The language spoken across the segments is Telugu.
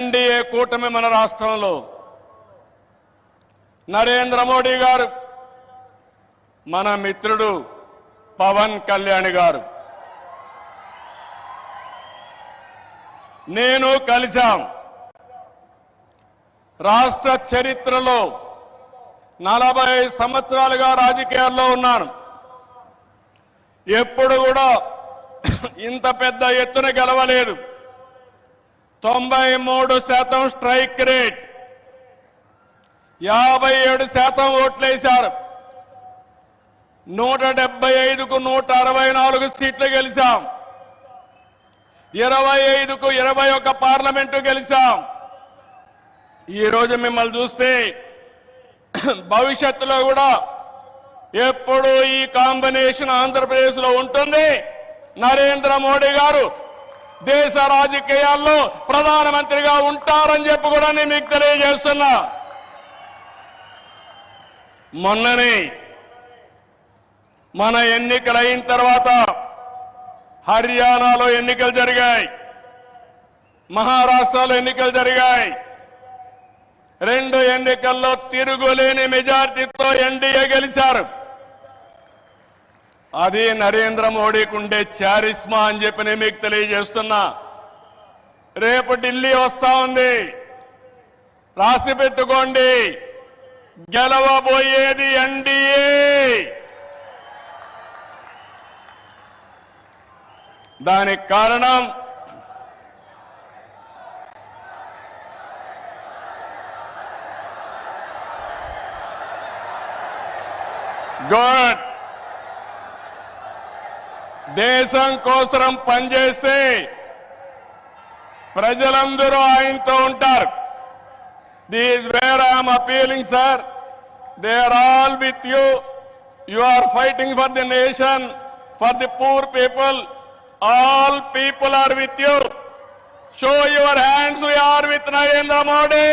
ఎన్డీఏ కూటమి మన రాష్ట్రంలో నరేంద్ర మోడీ గారు, మన మిత్రుడు పవన్ కళ్యాణ్ గారు, నేను కలిశాం. రాష్ట్ర చరిత్రలో 40 సంవత్సరాలుగా రాజకీయాల్లో ఉన్నాను. ఎప్పుడు కూడా ఇంత పెద్ద ఎత్తున గెలవలేదు. 93% స్ట్రైక్ రేట్, 57% ఓట్లేశారు. 175కు 164 సీట్లు గెలిచాం. 25కు 21 పార్లమెంటు గెలిచాం. ఈ రోజు మిమ్మల్ని చూస్తే భవిష్యత్తులో కూడా ఎప్పుడు ఈ కాంబినేషన్ ఆంధ్రప్రదేశ్ లో ఉంటుంది. నరేంద్ర మోడీ గారు దేశ రాజకీయాల్లో ప్రధానమంత్రిగా ఉంటారని చెప్పి కూడా నేను మీకు తెలియజేస్తున్నా. మొన్ననే మన ఎన్నికలు అయిన తర్వాత హర్యానాలో ఎన్నికలు జరిగాయి, మహారాష్ట్రలో ఎన్నికలు జరిగాయి. 2 ఎన్నికల్లో తిరుగులేని మెజార్టీతో ఎన్డీఏ గెలిచారు. అది నరేంద్ర మోడీకి ఉండే చారిస్మా అని చెప్పి నేను మీకు తెలియజేస్తున్నా. రేపు ఢిల్లీ వస్తా ఉంది, రాసి పెట్టుకోండి. గెలవబోయేది ఎన్డీఏ. దానికి కారణం గుడ్, దేశం కోసం పనిచేస్తే ప్రజలందరూ ఆయనతో ఉంటారు. This where I'm appealing sir, they are all with you. You are fighting for the nation, for the poor people. All people are with you. Show your hands. We are with Narendra Modi.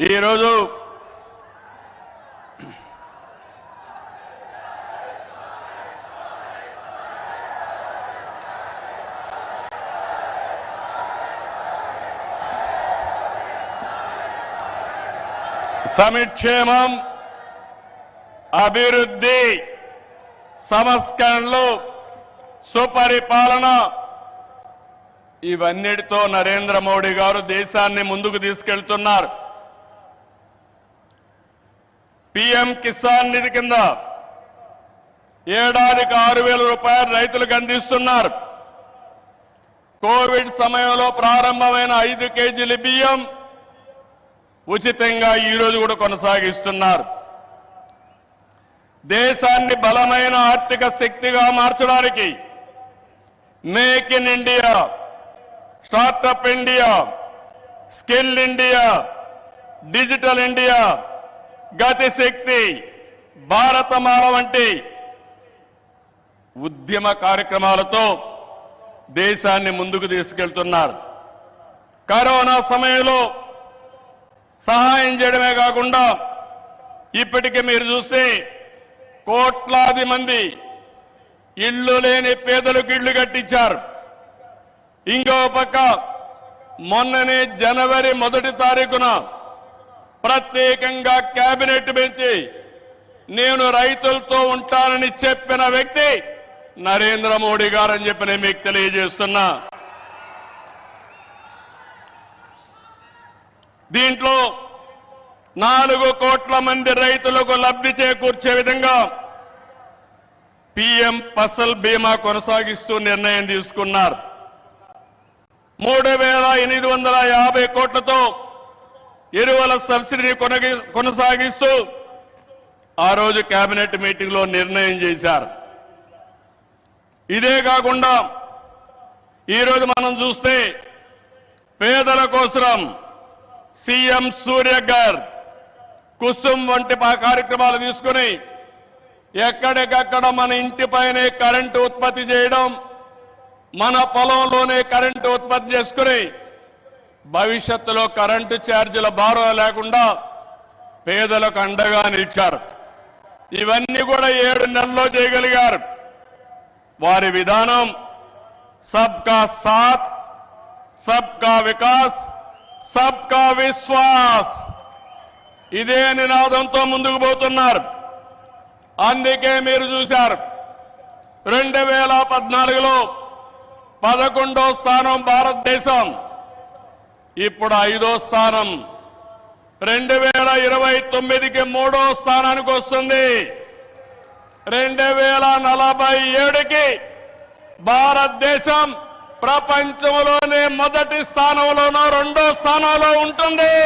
ఈ రోజు సంక్షేమం, అభివృద్ధి, సంస్కరణలు, సుపరిపాలన, ఇవన్నిటితో నరేంద్ర మోడీ గారు దేశాన్ని ముందుకు తీసుకెళ్తున్నారు. పీఎం కిసాన్ నిధి కింద ఏడాదికి 6,000 రూపాయలు రైతులకు అందిస్తున్నారు. కోవిడ్ సమయంలో ప్రారంభమైన 5 కేజీల బియ్యం ఉచితంగా ఈ రోజు కూడా కొనసాగిస్తున్నారు. దేశాన్ని బలమైన ఆర్థిక శక్తిగా మార్చడానికి make in India, startup India, skill India, digital India, గతి శక్తి, భారతమాల వంటి ఉద్యమ కార్యక్రమాలతో దేశాన్ని ముందుకు తీసుకెళ్తున్నారు. కరోనా సమయంలో సహాయం చేయడమే కాకుండా ఇప్పటికే మీరు చూస్తే కోట్లాది మంది ఇళ్లు లేని పేదలకు ఇళ్లు కట్టించారు. ఇంకో పక్క మొన్ననే జనవరి 1 తారీఖున ప్రత్యేకంగా కేబినెట్ పెంచి నేను రైతులతో ఉంటానని చెప్పిన వ్యక్తి నరేంద్ర మోడీ గారని చెప్పి నేను మీకు తెలియజేస్తున్నా. దీంట్లో 4 కోట్ల మంది రైతులకు లబ్ధి చేకూర్చే విధంగా పీఎం ఫసల్ బీమా కొనసాగిస్తూ నిర్ణయం తీసుకున్నారు. 3,850 కోట్లతో ఎరువుల సబ్సిడీని కొనసాగిస్తూ ఆ రోజు కేబినెట్ మీటింగ్ లో నిర్ణయం చేశారు. ఇదే కాకుండా ఈరోజు మనం చూస్తే పేదల కోసం సీఎం సూర్యఘర్, కుసుమ్ వంటి కార్యక్రమాలు తీసుకుని ఎక్కడికక్కడ మన ఇంటిపైనే కరెంటు ఉత్పత్తి చేయడం, మన పొలంలోనే కరెంటు ఉత్పత్తి చేసుకుని భవిష్యత్తులో కరెంటు ఛార్జీల భారం లేకుండా పేదలకు అండగా నిలిచారు. ఇవన్నీ కూడా 7 నెలల్లో చేయగలిగారు. వారి విధానం సబ్కా సాత్, సబ్కా వికాస్, సబ్కా విశ్వాస్ ఇదే నినాదంతో ముందుకు పోతున్నారు. అందుకే మీరు చూశారు 2014లో 11వ స్థానం భారతదేశం, ఇప్పుడు 5వ స్థానం. 2029కి 3వ స్థానానికి వస్తుంది. 2047కి భారతదేశం ప్రపంచంలోనే మొదటి స్థానంలోనో 2వ స్థానంలో ఉంటుంది.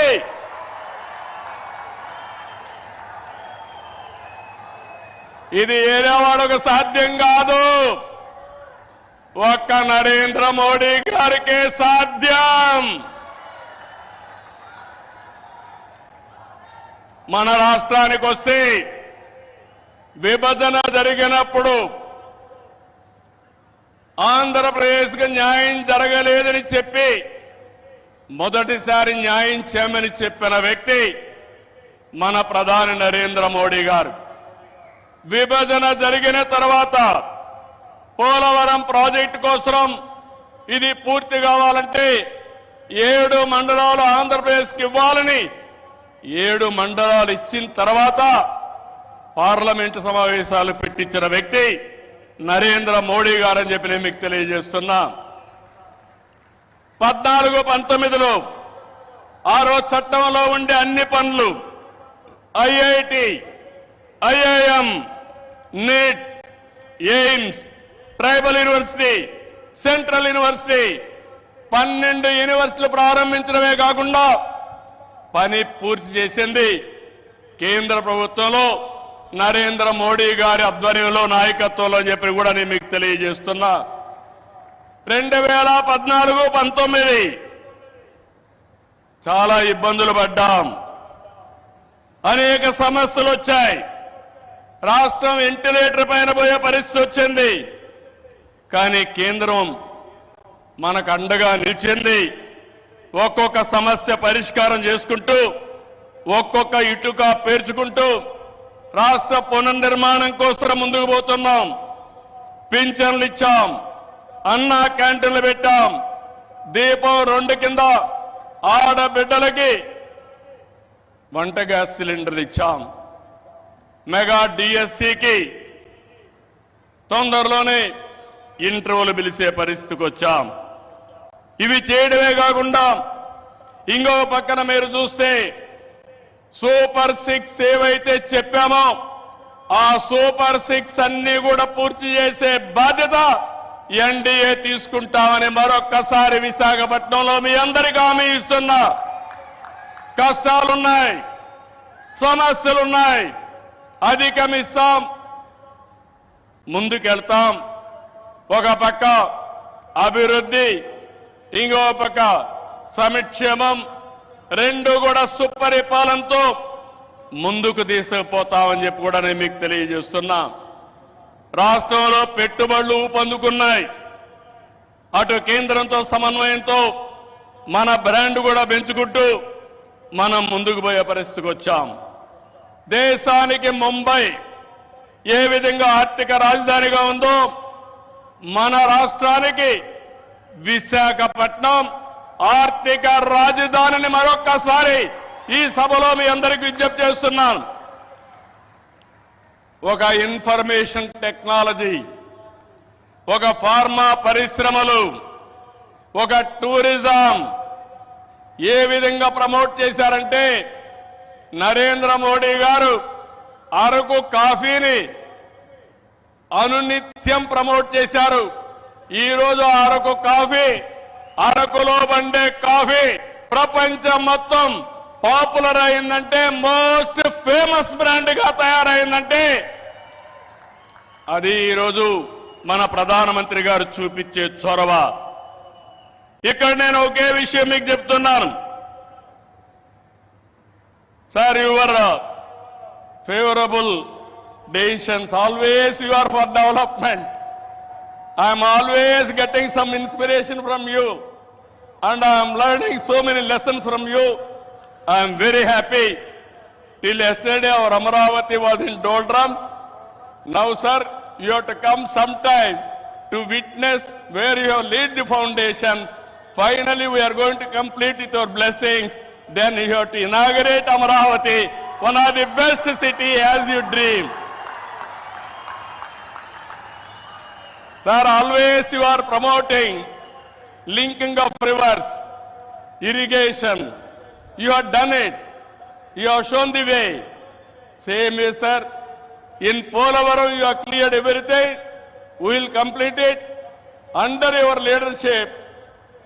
ఇది ఏరేవాడకు సాధ్యం కాదు, ఒక్క నరేంద్ర మోడీ గారికే సాధ్యం. మన రాష్ట్రానికి వస్తే విభజన జరిగినప్పుడు ఆంధ్రప్రదేశ్కు న్యాయం జరగలేదని చెప్పి మొదటిసారి న్యాయం చేయమని చెప్పిన వ్యక్తి మన ప్రధాని నరేంద్ర మోడీ గారు. విభజన జరిగిన తర్వాత పోలవరం ప్రాజెక్టు కోసం ఇది పూర్తి కావాలంటే 7 మండలాలు ఆంధ్రప్రదేశ్కి ఇవ్వాలని 7 మండలాలు ఇచ్చిన తర్వాత పార్లమెంటు సమావేశాలు పెట్టించిన వ్యక్తి నరేంద్ర మోడీ గారని చెప్పి నేను మీకు తెలియజేస్తున్నా. 14-19లో ఆ రోజు చట్టంలో ఉండే అన్ని పనులు IIT, IIM, NEET, AIIMS, tribal university, central university 12 యూనివర్సిటీలు ప్రారంభించడమే కాకుండా పని పూర్తి చేసింది కేంద్ర ప్రభుత్వంలో నరేంద్ర మోడీ గారి ఆధ్వర్యంలో నాయకత్వంలో అని చెప్పి కూడా నేను మీకు తెలియజేస్తున్నా. 2014-19 చాలా ఇబ్బందులు పడ్డాం, అనేక సమస్యలు వచ్చాయి, రాష్ట్రం వెంటిలేటర్ పైన పోయే పరిస్థితి వచ్చింది. కానీ కేంద్రం మనకు అండగా నిలిచింది. ఒక్కొక్క సమస్య పరిష్కారం చేసుకుంటూ, ఒక్కొక్క ఇటుక పేర్చుకుంటూ రాష్ట్ర పునర్నిర్మాణం కోసం ముందుకు పోతున్నాం. పింఛన్లు ఇచ్చాం, అన్నా క్యాంటీన్లు పెట్టాం, దీపం 2 కింద ఆడబిడ్డలకి వంట గ్యాస్ సిలిండర్లు ఇచ్చాం, మెగా డిఎస్సికి తొందరలోనే ఇంటర్వ్యూలు పిలిచే పరిస్థితికి వచ్చాం. ఇవి చేయడమే కాకుండా ఇంకో పక్కన మీరు చూస్తే సూపర్ 6 ఏవైతే చెప్పామో ఆ సూపర్ 6 అన్ని కూడా పూర్తి చేసే బాధ్యత ఎన్డీఏ తీసుకుంటామని మరొక్కసారి విశాఖపట్నంలో మీ అందరికీ హామీ ఇస్తున్నా. కష్టాలున్నాయి, సమస్యలున్నాయి, అధిగమిస్తాం, ముందుకెళ్తాం. ఒక పక్క అభివృద్ధి, ఇంకో పక్క సంక్షేమం, రెండు కూడా సుపరిపాలనతో ముందుకు తీసుకుపోతామని చెప్పి కూడా నేను మీకు తెలియజేస్తున్నా. రాష్ట్రంలో పెట్టుబడులు ఊపందుకున్నాయి. అటు కేంద్రంతో సమన్వయంతో మన బ్రాండ్ కూడా పెంచుకుంటూ మనం ముందుకు పోయే పరిస్థితికి వచ్చాం. దేశానికి ముంబై ఏ విధంగా ఆర్థిక రాజధానిగా ఉందో మన రాష్ట్రానికి విశాఖపట్నం ఆర్థిక రాజధానిని మరొక్కసారి ఈ సభలో మీ అందరికీ విజ్ఞప్తి చేస్తున్నాను. ఒక ఇన్ఫర్మేషన్ టెక్నాలజీ, ఒక ఫార్మా పరిశ్రమలు, ఒక టూరిజం ఏ విధంగా ప్రమోట్ చేశారంటే నరేంద్ర మోడీ గారు అరకు కాఫీని అనునిత్యం ప్రమోట్ చేశారు. ఈ రోజు అరకు కాఫీ, అరకులో బండే కాఫీ ప్రపంచం మొత్తం పాపులర్ అయిందంటే, మోస్ట్ ఫేమస్ బ్రాండ్ గా తయారైందంటే అది ఈరోజు మన ప్రధానమంత్రి గారు చూపించే చొరవ. ఇక్కడ నేను ఒకే విషయం మీకు చెప్తున్నాను sir, your favourable decisions, always you are for development. I am always getting some inspiration from you and I am learning so many lessons from you. I am very happy. Till yesterday, our Amaravati was in doldrums. Now, sir, you have to come sometime to witness where you have laid the foundation. Finally, we are going to complete with your blessings. Then you have to inaugurate Amaravati, one of the best cities as you dream. Sir, always you are promoting linking of rivers, irrigation. You have done it. You have shown the way. Same way, sir. In Polavaram, you have cleared everything. We will complete it. Under your leadership,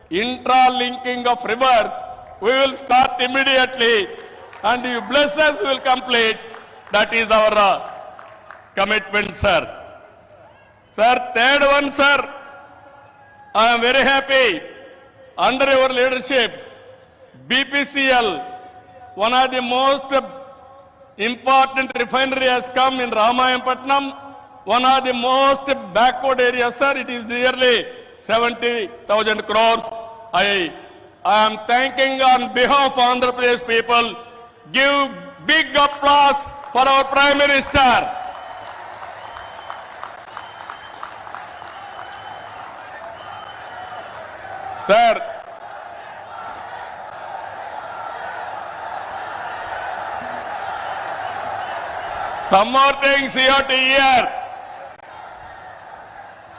intra-linking of rivers, we will start immediately. And you bless us, we will complete. That is our commitment, sir. Sir, third one, sir. I am very happy. Under your leadership, BPCL, one of the most important refinery has come in Ramayanpatnam, one of the most backward areas, sir. It is nearly 70,000 crores. I am thanking on behalf of Andhra Pradesh people. Give big applause for our Prime Minister. Sir, some more things you have to hear.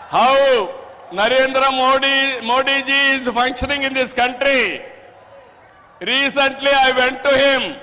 How Narendra Modi ji is functioning in this country. Recently I went to him.